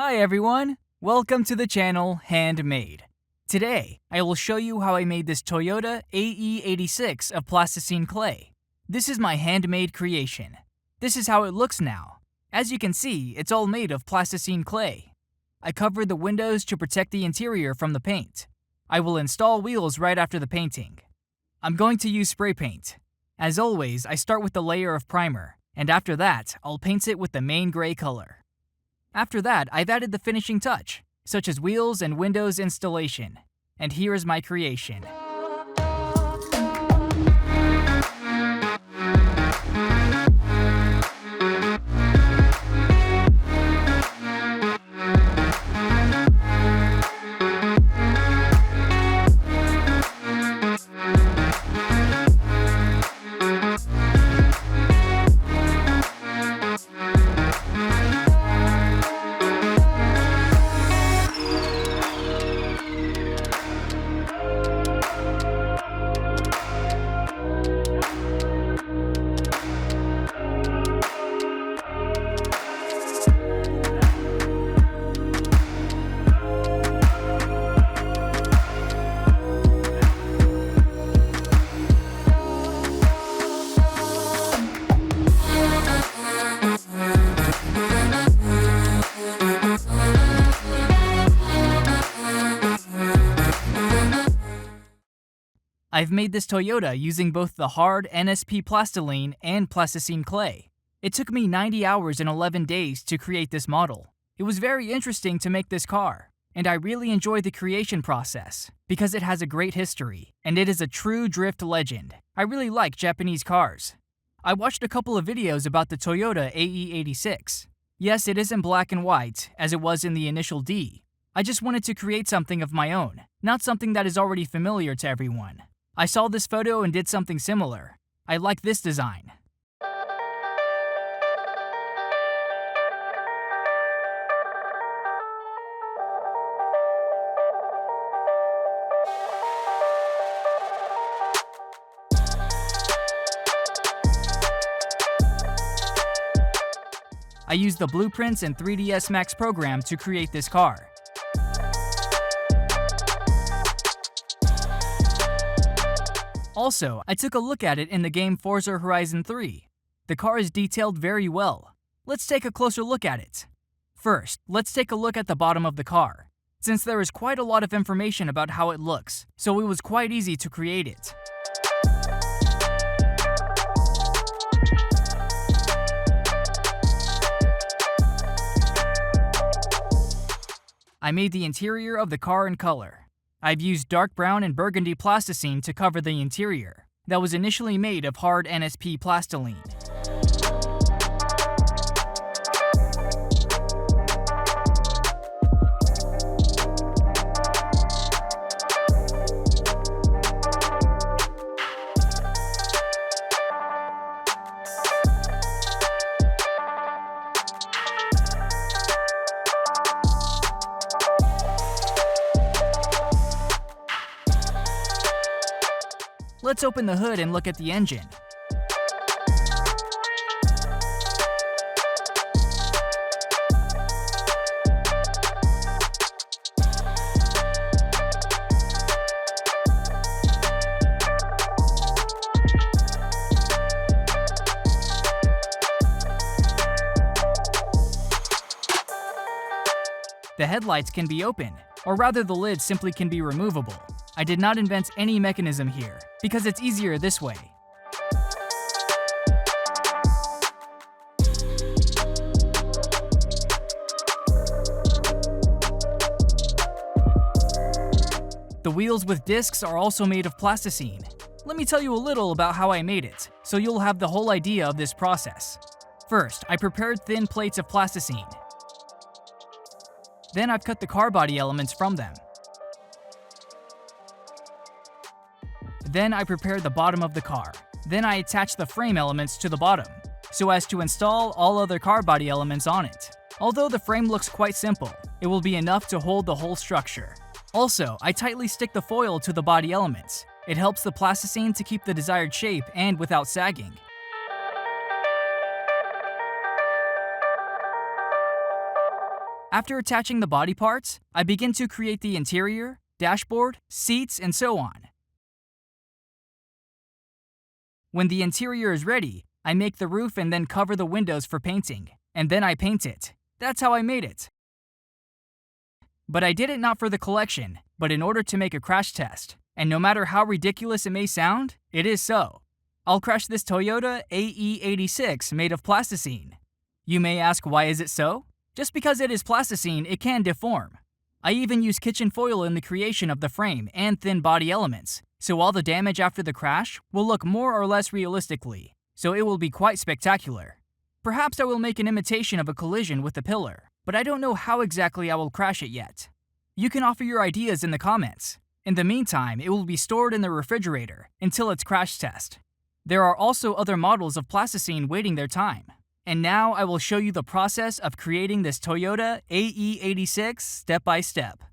Hi everyone! Welcome to the channel Handmade. Today, I will show you how I made this Toyota AE86 of plasticine clay. This is my handmade creation. This is how it looks now. As you can see, it's all made of plasticine clay. I covered the windows to protect the interior from the paint. I will install wheels right after the painting. I'm going to use spray paint. As always, I start with the layer of primer, and after that, I'll paint it with the main gray color. After that, I've added the finishing touch, such as wheels and windows installation. And here is my creation. I've made this Toyota using both the hard NSP plastiline and plasticine clay. It took me 90 hours and 11 days to create this model. It was very interesting to make this car, and I really enjoy the creation process because it has a great history, and it is a true drift legend. I really like Japanese cars. I watched a couple of videos about the Toyota AE86. Yes, it is in black and white, as it was in the initial D. I just wanted to create something of my own, not something that is already familiar to everyone. I saw this photo and did something similar. I like this design. I used the blueprints and 3ds Max program to create this car. Also, I took a look at it in the game Forza Horizon 3. The car is detailed very well. Let's take a closer look at it. First, let's take a look at the bottom of the car, since there is quite a lot of information about how it looks, so it was quite easy to create it. I made the interior of the car in color. I've used dark brown and burgundy plasticine to cover the interior, that was initially made of hard NSP plastiline. Let's open the hood and look at the engine. The headlights can be open, or rather the lid simply can be removable. I did not invent any mechanism here, because it's easier this way. The wheels with discs are also made of plasticine. Let me tell you a little about how I made it, so you'll have the whole idea of this process. First, I prepared thin plates of plasticine. Then I've cut the car body elements from them. Then I prepared the bottom of the car. Then I attached the frame elements to the bottom, so as to install all other car body elements on it. Although the frame looks quite simple, it will be enough to hold the whole structure. Also, I tightly stick the foil to the body elements. It helps the plasticine to keep the desired shape and without sagging. After attaching the body parts, I begin to create the interior, dashboard, seats, and so on. When the interior is ready, I make the roof and then cover the windows for painting, and then I paint it. That's how I made it. But I did it not for the collection, but in order to make a crash test. And no matter how ridiculous it may sound, it is so. I'll crash this Toyota AE86 made of plasticine. You may ask, why is it so? Just because it is plasticine, it can deform. I even use kitchen foil in the creation of the frame and thin body elements, so all the damage after the crash will look more or less realistically, so it will be quite spectacular. Perhaps I will make an imitation of a collision with the pillar, but I don't know how exactly I will crash it yet. You can offer your ideas in the comments. In the meantime, it will be stored in the refrigerator until its crash test. There are also other models of plasticine waiting their time. And now I will show you the process of creating this Toyota AE86 step by step.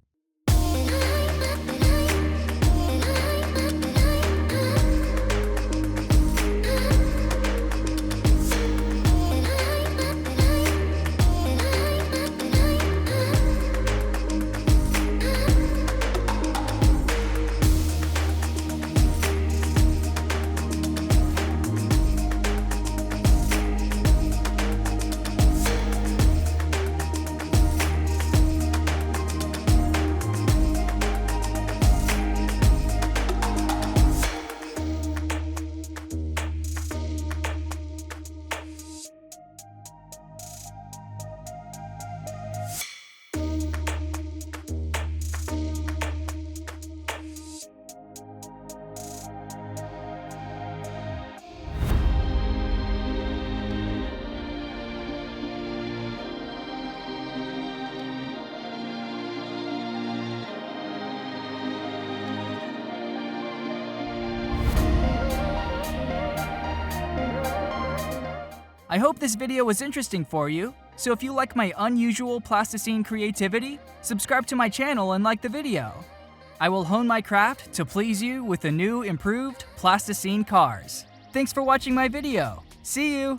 I hope this video was interesting for you, so if you like my unusual plasticine creativity, subscribe to my channel and like the video. I will hone my craft to please you with the new improved plasticine cars. Thanks for watching my video. See you!